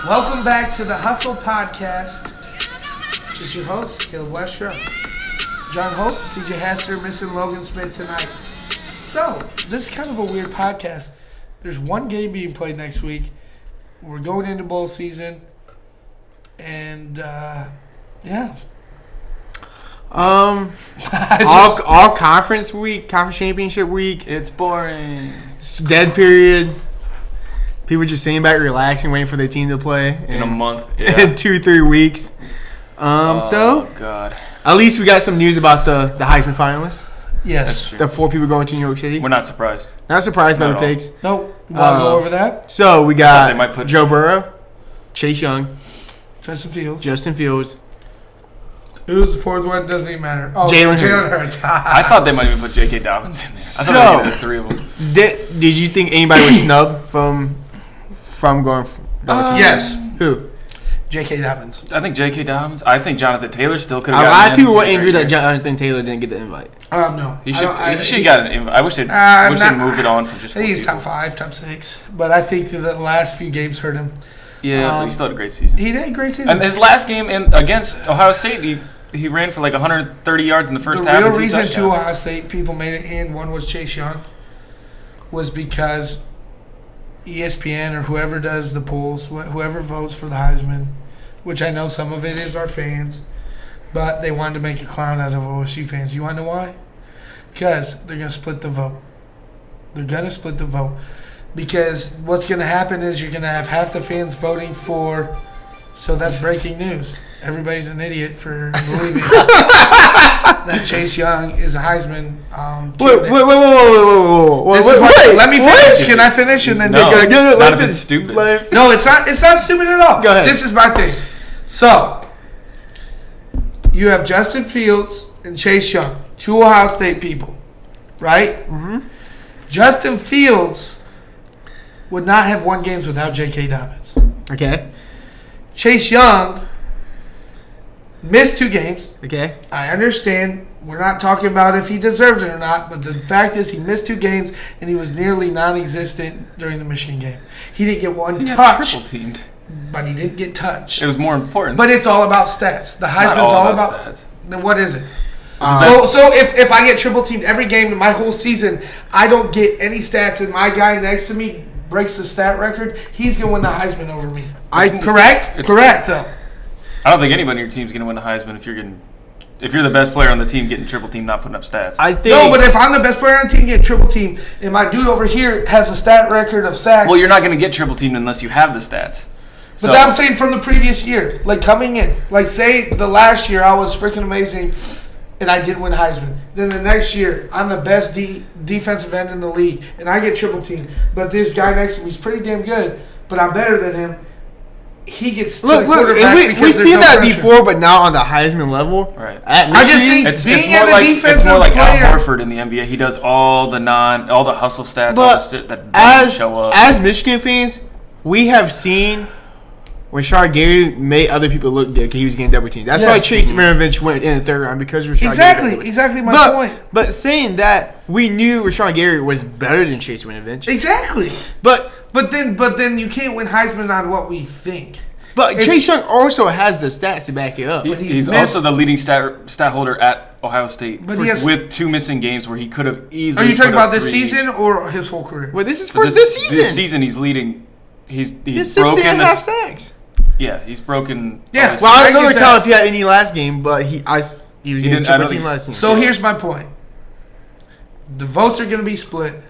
Welcome back to the Hustle Podcast. This is your host, Caleb Westra. John Hope, CJ Hester, missing Logan Smith tonight. So, this is kind of a weird podcast. There's one game being played next week. We're going into bowl season. And, yeah. All conference week, conference championship week. It's boring. It's dead period. People just sitting back, relaxing, waiting for their team to play In a month. In Yeah. 2-3 weeks. So God. at least we got some news about the Heisman finalists. Yes. That's true. The 4 people going to New York City. We're not surprised. Not surprised by Not the at all. picks. Nope. Want to go over that? So we Thought they might got put- Joe Burrow, Chase Young, Justin Fields. Justin Fields. Who's the fourth one? Doesn't even matter. Oh, Jalen Jalen Hurts. I thought they might even put J.K. Dobbins in there. I So- thought they did 3 of them. Did you think anybody was snubbed from going to Yes. Who? J.K. Dobbins. I think J.K. Dobbins. I think Jonathan Taylor still could A have gotten lot of in. people were He's angry right that here. Jonathan Taylor didn't get the invite. No. He I should don't- I- have gotten an invite. I wish they'd moved it on from just I think he's 4 top people. 5, top 6. But I think that the last few games hurt him. Yeah, he still had a great season. He did a great season. And his last game against Ohio State, he ran for like 130 yards in the first the half. real and 2 reason two touchdowns. Ohio State people made it in, one was Chase Young, was because ESPN or whoever does the polls, whoever votes for the Heisman, which I know some of it is our fans, but they wanted to make a clown out of OSU fans. You want to know why? Because they're going to split the vote. They're going to split the vote. Because what's going to happen is you're going to have half the fans voting for, so that's breaking news. Everybody's an idiot for believing that Chase Young is a Heisman. Wait. Let me finish. Can I finish? And then No. they go. Not if it's stupid. No, it's not. It's not stupid at all. Go ahead. This is my thing. So you have Justin Fields and Chase Young, 2 Ohio State people, right? Mm-hmm. Justin Fields would not have won games without J.K. Dobbins. Okay. Chase Young missed 2 games. Okay. I understand we're not talking about if he deserved it or not, but the fact is he missed 2 games and he was nearly non-existent during the Michigan game. He didn't get one He got touch, triple teamed. but he didn't get touched. It was more important. But it's all about stats. The It's Heisman's not all about. stats. Then what is it? Uh, So if I get triple teamed every game in my whole season, I don't get any stats, and my guy next to me breaks the stat record, he's gonna win the Heisman over me. Correct? Correct though. I don't think anybody on your team's going to win the Heisman if you're the best player on the team getting triple team, not putting up stats. I think. No, but if I'm the best player on the team, get triple team, and my dude over here has a stat record of sacks. Well, you're not going to get triple teamed unless you have the stats. But I'm saying from the previous year, like coming in, like say the last year I was freaking amazing, and I didn't win Heisman. Then the next year I'm the best defensive end in the league, and I get triple team. But this guy next to me is pretty damn good, but I'm better than him. He gets to the quarterback we've because there's seen no that pressure. before, but not on the Heisman level. Right. At I just Michigan, think- It's Being more a like defensive Al player- Horford in the NBA. He does all the hustle stats, all the But shit that doesn't show up. as Michigan fans, we have seen when Rashard Gary made other people look good because he was getting double teamed. That's why Yes. Chase Maravich went in the 3rd round because Rashard Gary. Exactly my point. But saying that, we knew Rashard Gary was better than Chase Winovich. Exactly. But But then you can't win Heisman on what we think. It's- Chase Young also has the stats to back it up. But He's missed- also the leading stat holder at Ohio State But he has- with 2 missing games where he could have easily. Are you talking put up about this 3 season or his whole career? Well, this is But for this season. This season he's leading. He's He's broken 16 and a half this. sacks. Yeah, he's broken. Yeah, all his- Well, I Like don't you really said- count if he had any last game, but he was getting didn't- I triple don't team think- last game. So here's my point. The votes are going to be split.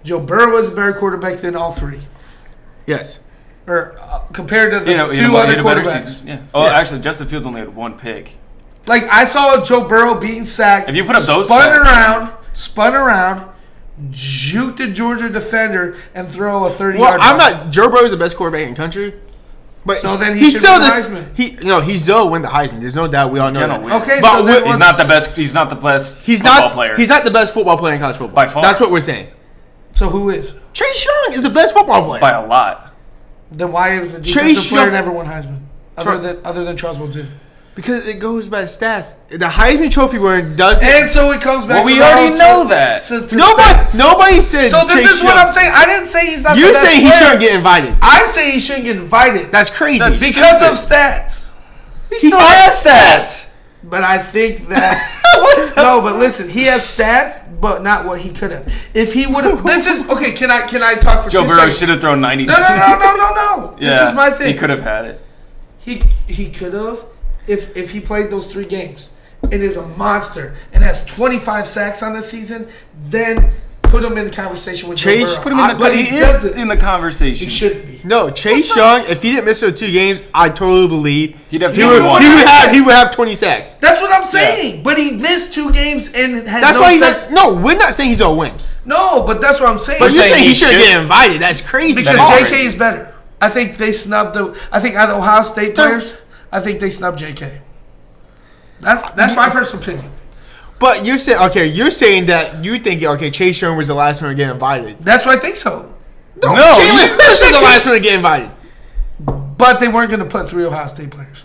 Joe Burrow is a better quarterback than all 3. Yes. Or compared to the in 2 other a better quarterbacks. season. Yeah. Oh, Yeah. actually, Justin Fields only had 1 pick. Like, I saw Joe Burrow being sacked. If you put up those spun stats- around, juke the Georgia defender, and throw a 30-yard Well, I'm pass. not. Joe Burrow is the best quarterback in the country. But So then he he's should still win the this. Heisman. He's still win the Heisman. There's no doubt. We all know gonna that. win. Okay, But so with- then He's not the best. He's not the best He's football not. player. He's not the best football player in college football. By far. That's what we're saying. So who is? Chase Young is the best football player. by a lot. Then why is the Chase defensive player Young- never won Heisman? Other than Charles Woodson. Because it goes by stats. The Heisman Trophy winner doesn't. And so it comes back. Well, we around already know that. to Nobody said. So this Chase is what Young. I'm saying. I didn't say he's not. You're the best saying he player. shouldn't get invited. I say he shouldn't get invited. That's crazy. That's because of stupid. stats. He still has stats. But I think that no. But listen, he has stats, but not what he could have. If he would have, this is okay. Can I talk for Joe 2 Burrow seconds? should have thrown 90. No. Yeah, This is my thing. He could have had it. He could have if he played those 3 games and is a monster and has 25 sacks on the season, then put him in the conversation with Chase, Joe Burrow. Put him in the. But He is doesn't. in the conversation. He shouldn't be. No, Chase Young. If he didn't miss those 2 games, I totally believe He'd have he two would. and one. He would have 20 sacks. That's what I'm saying. But he missed 2 games and had That's no why he's sacks. not. No, we're not saying he's gonna win. No, but that's what I'm saying. But you're saying saying he he shouldn't should? get invited. That's crazy. Because That's JK crazy. is better. I think they snubbed the. I think out of Ohio State players, I think they snubbed JK. That's my personal opinion. But you're saying You're saying that you think Chase Young was the last one to get invited. That's why I think so. No, No, Jalen Hurts was the last one to get invited. But they weren't going to put 3 Ohio State players.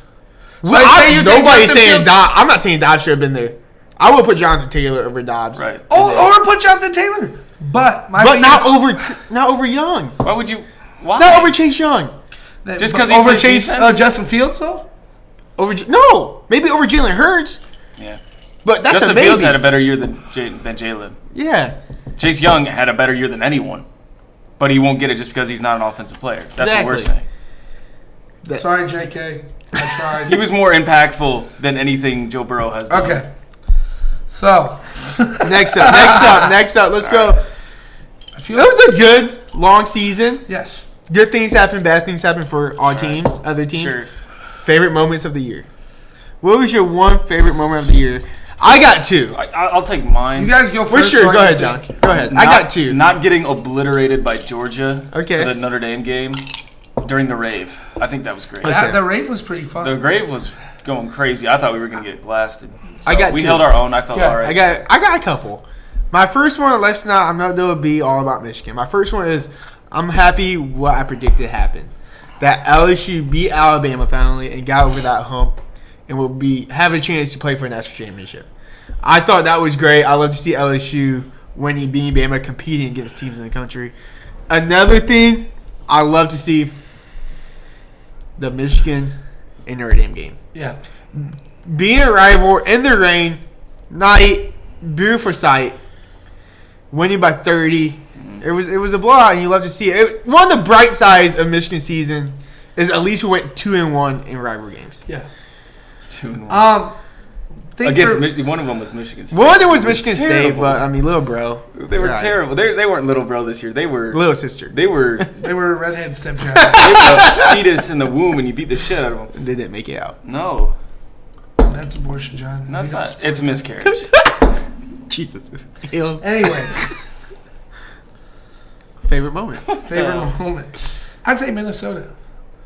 So Well, I say you take nobody's Justin saying Fields- Dobbs. I'm not saying Dobbs should have been there. I would put Jonathan Taylor over Dobbs. Right. Or put Jonathan Taylor. But But not over Young. Why would you? Why? Not over Chase Young. Just 'cause he over plays Chase defense? Justin Fields though. No, maybe over Jalen Hurts. Yeah. But that's Justin a maybe. Fields had a better year than Jalen. Yeah. Chase Young had a better year than anyone, but he won't get it just because he's not an offensive player. That's what we're Exactly. saying. Sorry, JK. I tried. He was more impactful than anything Joe Burrow has done. Okay. So Next up. Let's go. I It feel was a good long season. yes. Good things happen, bad things happen for all teams, other teams. Sure. Favorite moments of the year. What was your one favorite moment of the year? I got 2. I'll take mine. You guys go first. What's yours? so I Go can ahead, John. think. Go ahead. I got 2. Not getting obliterated by Georgia Okay. for the Notre Dame game during the rave. I think that was great. Okay. The rave was pretty fun. The grave was going crazy. I thought we were going to get blasted. So I got we 2. held our own. I felt Yeah, all right. I got a couple. My first one, I'm not going to be all about Michigan. My first one is I'm happy what I predicted happened. That LSU beat Alabama finally and got over that hump and will have a chance to play for a national championship. I thought that was great. I love to see LSU winning, beating Bama, competing against teams in the country. Another thing, I love to see the Michigan and Notre Dame game. Yeah. Being a rival in the rain, night, beautiful sight, winning by 30. It was a blowout, and you love to see it. One of the bright sides of Michigan season is at least we went 2-1 in rivalry games. Yeah. 2-1. Think Against for- one of them was Michigan State. One of them was Michigan State, Terrible. but I mean, little bro, They were right. terrible. They weren't little bro this year. They were little sister. they were they were redhead stepchild. they were a fetus in the womb, and you beat the shit out of them. They didn't make it out. No, That's abortion, John. that's We don't not. support It's that. miscarriage. Jesus. Caleb, Anyway, favorite moment. favorite moment. I'd say Minnesota.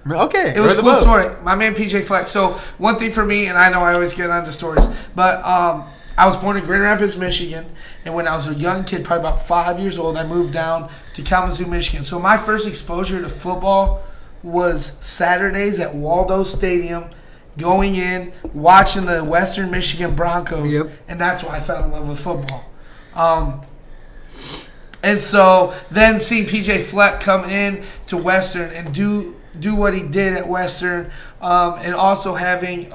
Okay, It was a the cool boat. story. My man PJ Fleck. So one thing for me, and I know I always get onto stories, but I was born in Grand Rapids, Michigan, and when I was a young kid, probably about 5 years old, I moved down to Kalamazoo, Michigan. So my first exposure to football was Saturdays at Waldo Stadium, going in, watching the Western Michigan Broncos, Yep. and that's why I fell in love with football. And so then seeing PJ Fleck come in to Western and do what he did at Western, and also having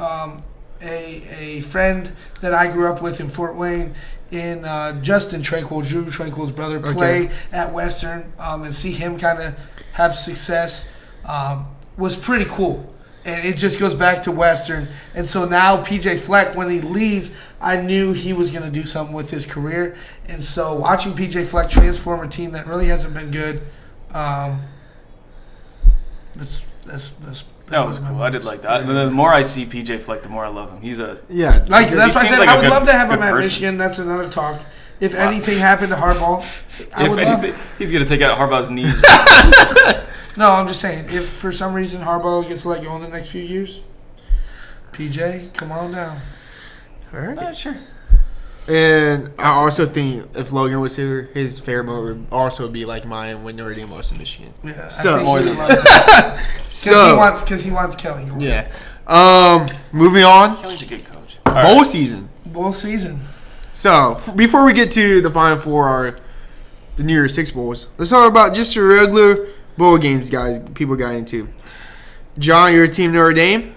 a friend that I grew up with in Fort Wayne in Justin Tranquil, Drew Tranquil's brother, play at Western, and see him kind of have success was pretty cool. And it just goes back to Western. And so now PJ Fleck, when he leaves, I knew he was going to do something with his career. And so watching PJ Fleck transform a team that really hasn't been good, that's That was cool. I did like that. The more I see PJ Fleck, the more I love him. He's a Yeah, Like that's why I seems said like I a would good- love to have him good at person. Michigan. That's another talk. If anything happened to Harbaugh, I If would love. anything, he's gonna take out Harbaugh's knees. No, I'm just saying. If for some reason Harbaugh gets let go in the next few years, PJ, come on down. all right. Sure. And I also think if Logan was here, his fair moment would also be like mine when Notre Dame lost to Michigan. Yeah, So- I think More he than loves it. So Because he wants Kelly. Going. yeah. Moving on. Kelly's a good coach. Bowl season. Bowl season. So before we get to the Final Four or the New Year's Six bowls, let's talk about just the regular bowl games, guys. People got into. John, your team Notre Dame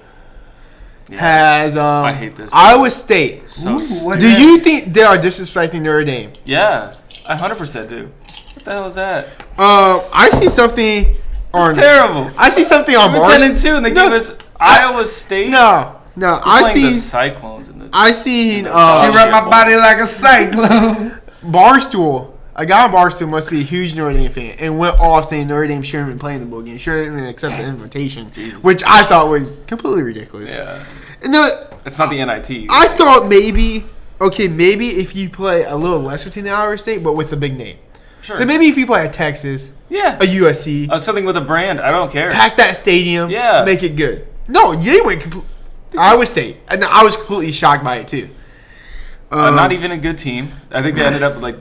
Yeah. has I hate this. Iowa State. So what Do is- you think they are disrespecting Notre Dame? Yeah, I 100% do. What the hell is that? I see something on. It's terrible. I see something on We're Barstool. 10-2, and they No, give us Iowa State. No. We're I playing the see. Cyclones in the. I seen She wrapped my Bowl. body like a cyclone. Barstool. A guy on Barstool must be a huge Notre Dame fan and went off saying Notre Dame shouldn't have been playing the bowl game, shouldn't even accept the invitation, Jesus. which I thought was completely ridiculous. Yeah, And it's not the NIT. I thought maybe if you play a little lesser team than Iowa State, but with a big name. Sure. So maybe if you play at Texas, Yeah. a USC, Something with a brand. I don't care. pack that stadium, Yeah. make it good. No, they went Iowa State, and I was completely shocked by it too. Not even a good team. I think they ended up like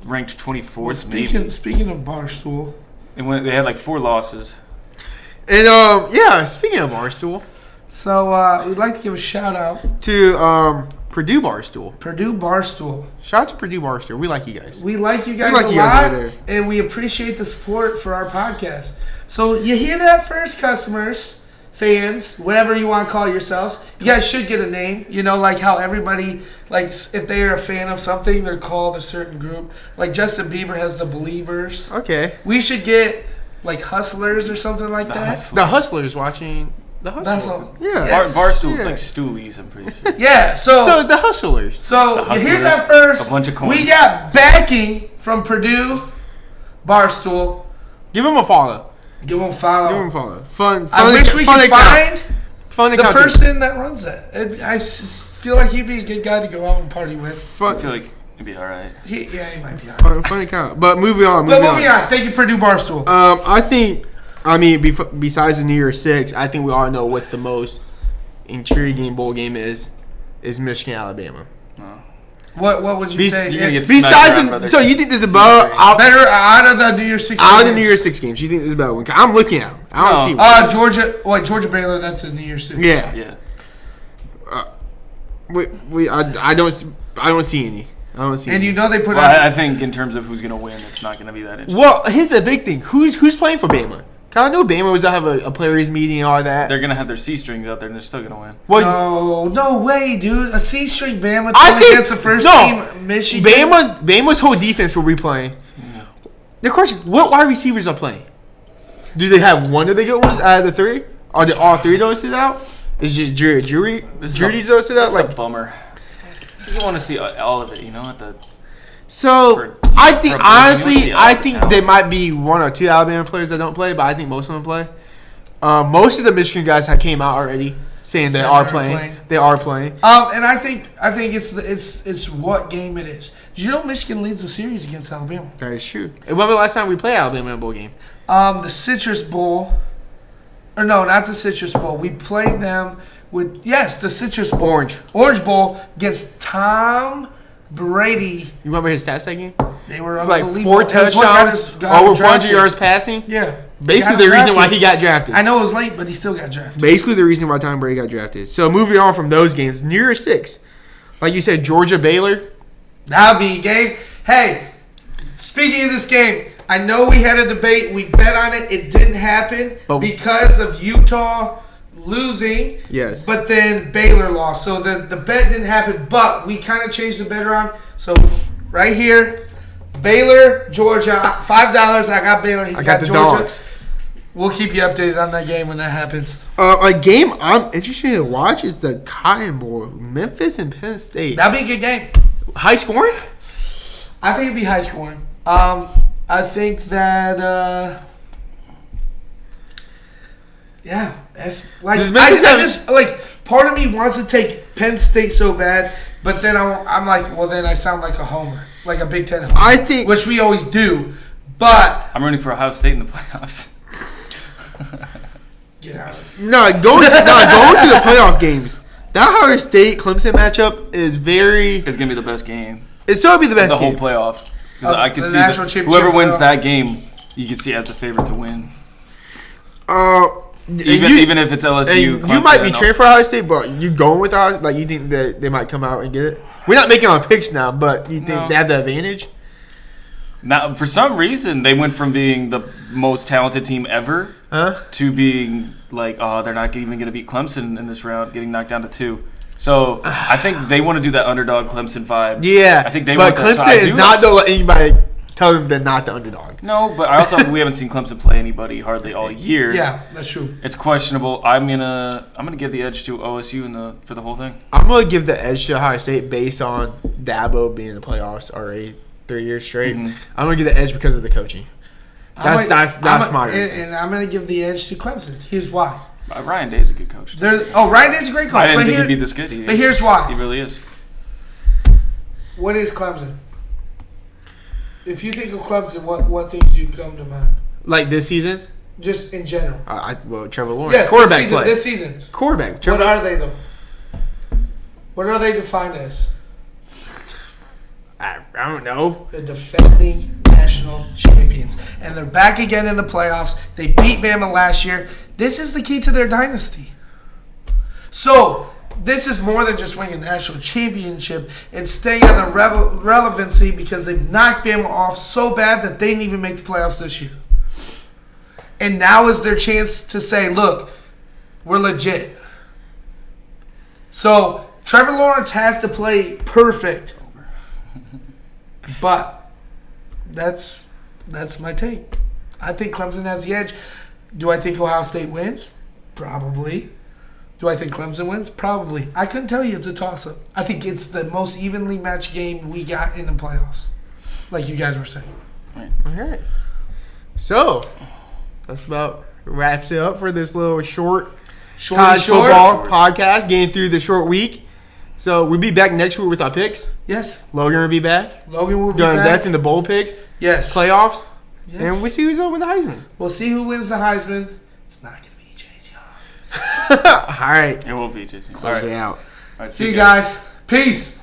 ranked 24th, maybe. Speaking of Barstool, They had like 4 losses. And speaking of Barstool, so we'd like to give a shout out to Purdue Barstool. Purdue Barstool. Shout out to Purdue Barstool. We like you guys. We like you guys like a you guys lot, over there. and we appreciate the support for our podcast. So you hear that first, customers, fans, whatever you want to call yourselves. You guys should get a name. You know, like how everybody, like if they are a fan of something, they're called a certain group. Like Justin Bieber has the Believers. Okay. We should get like Hustlers or something like The that. Hustlers. The Hustlers watching the That's Hustlers. all. Yeah. Yes. Barstool's Yeah. like Stoolies, I'm pretty sure. Yeah. So the Hustlers. So The you hear Hustlers, that first? a bunch of coins. We got backing from Purdue Barstool. Give them a follow. Give them a follow. Give them a follow. Fun. I wish we fun could account. find Fun the account. person that runs that. Feel like he'd be a good guy to go out and party with. I feel Fun, like it'd be all right. He might be alright. fun account. But moving on. But moving on. Thank you, Purdue Barstool. Besides the New Year's Six, I think we all know what the most intriguing bowl game is Michigan Alabama. What would you say? You're gonna get Besides, smacked around by their- so you think this is about Better out of the New Year's Six. out of the New Year's Six games? You think this is about one? I'm looking at them. I don't No. see one. Georgia Baylor. That's a New Year's Six. Yeah. Yeah. I don't see any. I don't see And any. you know they put Well, out. I think in terms of who's gonna win, it's not gonna be that interesting. Well, here's the big thing. Who's playing for Bama? 'Cause I know Bama was to have a players meeting and all that. They're gonna have their C strings out there, and they're still gonna win. Well, No way, dude. A C-string Bama I team think- against the first no. team Michigan. Bama's whole defense will be playing. The question: what wide receivers are playing? Do they have one of the good ones out of the three? Are they all three don't sit out? Is just Jury's don't sit out? That's Like a bummer. You want to see all of it, you know? At the so. for- I think for- honestly, you I want the think talent. there might be one or two Alabama players that don't play, but I think most of them play. Most of the Michigan guys that came out already saying they Said are they're playing. playing. They are playing. And I think it's what game it is. Did you know Michigan leads the series against Alabama? That is true. And when was the last time we played Alabama in a bowl game? The Citrus Bowl, or no, not the Citrus Bowl. We played them with the Citrus Bowl, Orange Bowl against Tom Brady. You remember his stats that game? They were Like unbelievable. 4 It was what touchdowns, got over 400 drafted. yards passing. Yeah, Basically, the reason why he got drafted. I know it was late, but he still got drafted. Basically, the reason why Tom Brady got drafted. So, moving on from those games, New Year's Six. Like you said, Georgia Baylor. That'll be a game. Hey, speaking of this game, I know we had a debate. We bet on it. It didn't happen But- because of Utah losing. Yes. But then Baylor lost. So the bet didn't happen, but we kind of changed the bet around. So right here, Baylor, Georgia, $5. I got Baylor. He's I got the Georgia. dogs. We'll keep you updated on that game when that happens. A game I'm interested to watch is the Cotton Bowl, Memphis and Penn State. That'll be a good game. High scoring? I think it'd be high scoring. I think that, that's like Does I Memphis have- just like part of me wants to take Penn State so bad, but then I'm like, well, then I sound like a homer, like a Big Ten homer, I think. which we always do. But I'm rooting for Ohio State in the playoffs. get out of it. No, going to the playoff games. That Ohio State Clemson matchup is very. It's gonna be the best game. It's still be the best The whole game. playoff. 'Cause I could the see national that championship whoever wins playoff. that game, you can see as the favorite to win. Even If it's LSU, you Clemson, might be and trained for Ohio State, but you going with Ohio? Like you think that they might come out and get it? We're not making on picks now, but you think No. they have the advantage? Now, for some reason, they went from being the most talented team ever Huh? to being like, oh, they're not even going to beat Clemson in this round, getting knocked down to 2. So I think they want to do that underdog Clemson vibe. Yeah, I think they but want that. So Clemson I is do- not to let anybody tell them they're not the underdog. No, but I also we haven't seen Clemson play anybody hardly all year. Yeah, that's true. It's questionable. I'm gonna give the edge to OSU for the whole thing. I'm gonna give the edge to Ohio State based on Dabo being in the playoffs already 3 years straight. Mhm. I'm gonna give the edge because of the coaching. That's my reason. And I'm going to give the edge to Clemson. Here's why. Ryan Day's a good coach. Ryan Day's a great coach. I didn't but think here- he'd be this good. but here's why. He really is. What is Clemson? If you think of Clemson, what things do you come to mind? Like this season, Just in general. Trevor Lawrence, Yes, quarterback play. this season. Quarterback. What Trevor, are they, though? What are they defined as? I don't know. The defending national champions. And they're back again in the playoffs. They beat Bama last year. This is the key to their dynasty. So, this is more than just winning a national championship. It's staying on the relevancy because they've knocked Bama off so bad that they didn't even make the playoffs this year. And now is their chance to say, look, we're legit. So, Trevor Lawrence has to play perfect. But that's my take. I think Clemson has the edge. Do I think Ohio State wins? Probably. Do I think Clemson wins? Probably. I couldn't tell you. It's a toss-up. I think it's the most evenly matched game we got in the playoffs, like you guys were saying. All right. So, that's about wraps it up for this little short college football podcast, getting through the short week. So, we'll be back next week with our picks. Yes. Logan will be back. Logan will be Going back. death in the bowl picks, Yes. playoffs, Yes. and we'll see who's up with the Heisman. We'll see who wins the Heisman. It's not going to be Chase Young. All right. It will be Jason. Close it out. All right, See you guys. Peace.